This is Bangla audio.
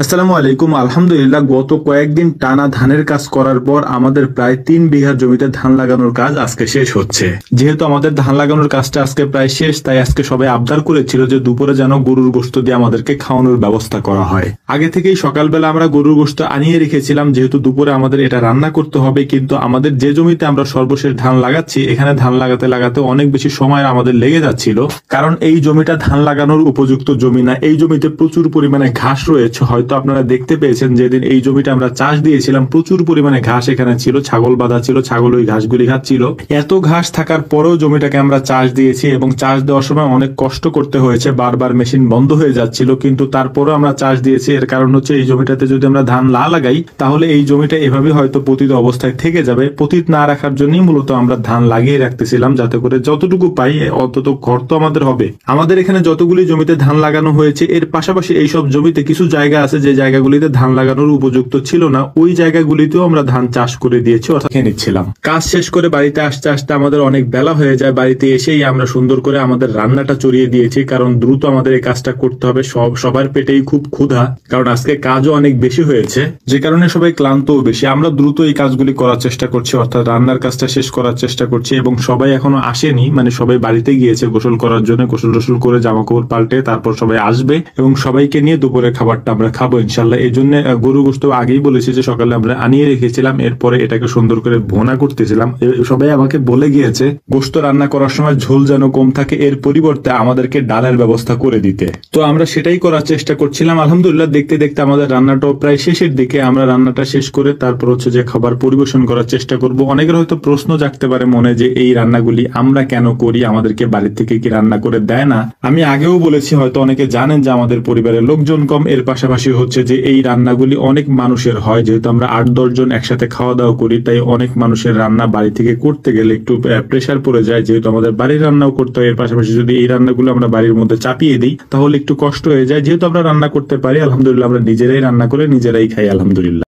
আসসালামু আলাইকুম। আলহামদুলিল্লাহ, গত কয়েকদিন টানা ধানের কাজ করার পর আমাদের প্রায় 3 বিঘা জমিতে ধান লাগানোর কাজ আজকে শেষ হচ্ছে। যেহেতু আমাদের ধান লাগানোর কাজটা আজকে প্রায় শেষ, তাই আজকে সবাই আবদার করেছিল যে দুপুরে যেন গরুর গোশত দিয়ে আমাদেরকে খাওয়ানোর ব্যবস্থা করা হয়। আগে থেকেই সকালবেলা আমরা গরুর গোশত আনিয়ে রেখেছিলাম, যেহেতু দুপুরে আমাদের এটা রান্না করতে হবে। কিন্তু আমাদের যে জমিতে আমরা সর্বশেষ ধান লাগাচ্ছি, এখানে ধান লাগাতে লাগাতে অনেক বেশি সময় আমাদের লেগে যাচ্ছিল, কারণ এই জমিটা ধান লাগানোর উপযুক্ত জমি না। এই জমিতে প্রচুর পরিমাণে ঘাস রয়েছে। হয়তো আপনারা দেখতে পেয়েছেন, যেদিন এই জমিটা আমরা চাষ দিয়েছিলাম প্রচুর পরিমাণে ঘাস এখানে ছিল, ছাগল বাঁধা ছিল, ছাগল ওই ঘাসগুলি খাচ্ছিল। এত ঘাস থাকার পরেও জমিটাকে আমরা চাষ দিয়েছি এবং চাষ দেওয়ার সময় অনেক কষ্ট করতে হয়েছে, বারবার মেশিন বন্ধ হয়ে যাচ্ছিল, কিন্তু তারপরেও আমরা চাষ দিয়েছি। এর কারণ হচ্ছে এই জমিটাতে যদি আমরা ধান না লাগাই তাহলে এই জমিটা এভাবে হয়তো পতিত অবস্থায় থেকে যাবে। পতিত না রাখার জন্যই মূলত আমরা ধান লাগিয়ে রাখতেছিলাম, যাতে করে যতটুকু পাই অতটুকু ঘর তো আমাদের হবে। আমাদের এখানে যতগুলি জমিতে ধান লাগানো হয়েছে, এর পাশাপাশি এইসব জমিতে কিছু জায়গা আছে যে জায়গাগুলিতে ধান লাগানোর উপযুক্ত ছিল না, ওই জায়গাগুলিতেও আমরা ধান চাষ করে দিয়েছি, অর্থাৎ খেয়ে নিচ্ছিলাম। কাজ শেষ করে বাড়িতে আসতে আসতে আমাদের অনেক বেলা হয়ে যায়। বাড়িতে এসেই আমরা সুন্দর করে আমাদের রান্নাটা চড়িয়ে দিয়েছি, কারণ দ্রুত আমাদের এই কাজটা করতে হবে। সবার পেটেই খুব ক্ষুধা, কারণ আজকে কাজও অনেক বেশি হয়েছে, যে কারণে সবাই ক্লান্তও বেশি। আমরা দ্রুত এই কাজগুলি করার চেষ্টা করছি, অর্থাৎ রান্নার কাজটা শেষ করার চেষ্টা করছি। এবং সবাই এখনো আসেনি, মানে সবাই বাড়িতে গিয়েছে গোসল করার জন্য, গোসল টোসল করে জামা কাপড় পাল্টে তারপর সবাই আসবে এবং সবাইকে নিয়ে দুপুরের খাবারটা আমরা খাবো ইনশাল্লাহ। এই জন্য গরু গোশত আগেই বলেছি যে সকালে আমরা আনিয়ে রেখেছিলাম, এরপরে এটাকে সুন্দর করে ভোনা করতেছিলাম। সবাই আমাকে বলে গিয়েছে গোশত রান্না করার সময় ঝোল যেন কম থাকে, এর পরিবর্তে আমাদেরকে ডালের ব্যবস্থা করে দিতে। তো আমরা সেটাই করার চেষ্টা করছিলাম। আলহামদুলিল্লাহ, দেখতে দেখতে আমাদের রান্নাটাও প্রায় শেষের দিকে। আমরা রান্নাটা শেষ করে তারপর হচ্ছে যে খাবার পরিবেশন করার চেষ্টা করব। অনেকের হয়তো প্রশ্ন জাগতে পারে মনে যে এই রান্নাগুলি আমরা কেন করি, আমাদেরকে বাড়ি থেকে কি রান্না করে দেয় না? আমি আগেও বলেছি, হয়তো অনেকে জানেন যে আমাদের পরিবারের লোকজন কম। এর পাশাপাশি হচ্ছে যে এই রান্নাগুলি অনেক মানুষের হয়, যেহেতু আমরা 8-10 জন একসাথে খাওয়া দাওয়া করি, তাই অনেক মানুষের রান্না বাড়ি থেকে করতে গেলে একটু প্রেসার পড়ে যায়। যেহেতু আমাদের বাড়ির রান্নাও করতে হয়, এর পাশাপাশি যদি এই রান্নাগুলো আমরা বাড়ির মধ্যে চাপিয়ে দিই তাহলে একটু কষ্ট হয়ে যায়। যেহেতু আমরা রান্না করতে পারি, আলহামদুলিল্লাহ আমরা নিজেরাই রান্না করে নিজেরাই খাই আলহামদুলিল্লাহ।